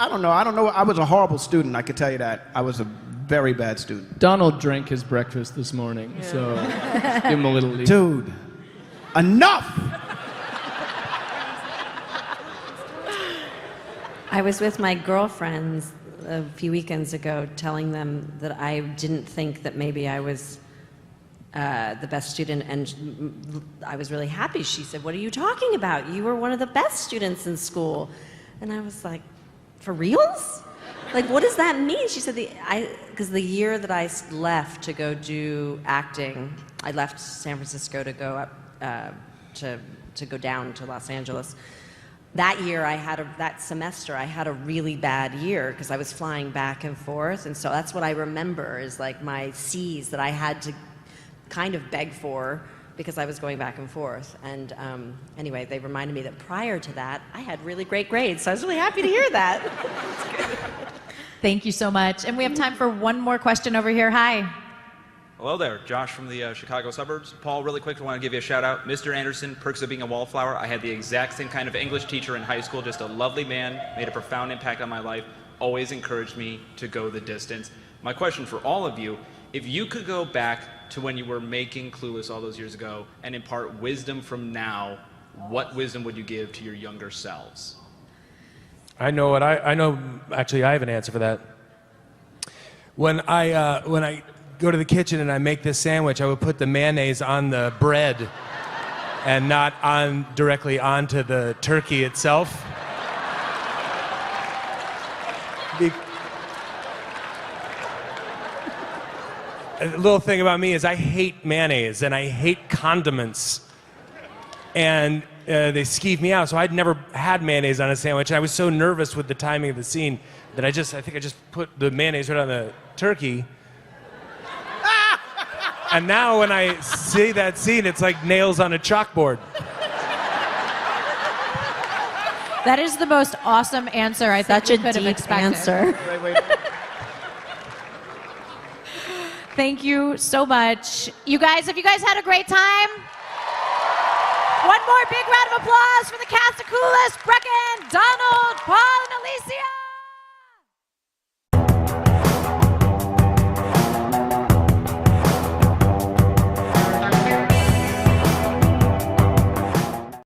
don't know. I was a horrible student. I could tell you that. I was a very bad student. Donald drank his breakfast this morning, so give him a little leave. Dude, enough! I was with my girlfriends a few weekends ago telling them that I didn't think that maybe I was the best student, and I was really happy. She said, "What are you talking about? You were one of the best students in school." And I was like, "For reals? Like, what does that mean?" She said, because the year that I left to go do acting, I left San Francisco to go up, to go down to Los Angeles. that year that semester I had a really bad year because I was flying back and forth, and so that's what I remember is like my C's that I had to kind of beg for because I was going back and forth. And anyway, they reminded me that prior to that I had really great grades, so I was really happy to hear that. Thank you so much. And we have time for one more question over here. Hi. Hello there, Josh from the Chicago suburbs. Paul, really quick, I want to give you a shout out. Mr. Anderson, perks of being a wallflower. I had the exact same kind of English teacher in high school, just a lovely man, made a profound impact on my life, always encouraged me to go the distance. My question for all of you, if you could go back to when you were making Clueless all those years ago and impart wisdom from now, what wisdom would you give to your younger selves? I know actually I have an answer for that. When I go to the kitchen and I make this sandwich, I would put the mayonnaise on the bread and not directly onto the turkey itself. A little thing about me is I hate mayonnaise and I hate condiments, and they skeeve me out, so I'd never had mayonnaise on a sandwich, and I was so nervous with the timing of the scene that I think I just put the mayonnaise right on the turkey. And now when I see that scene, it's like nails on a chalkboard. That is the most awesome answer I think we could have deep expected. answer. Wait. Thank you so much. You guys, have you guys had a great time? One more big round of applause for the cast of Clueless, Breckin, Donald, Paul.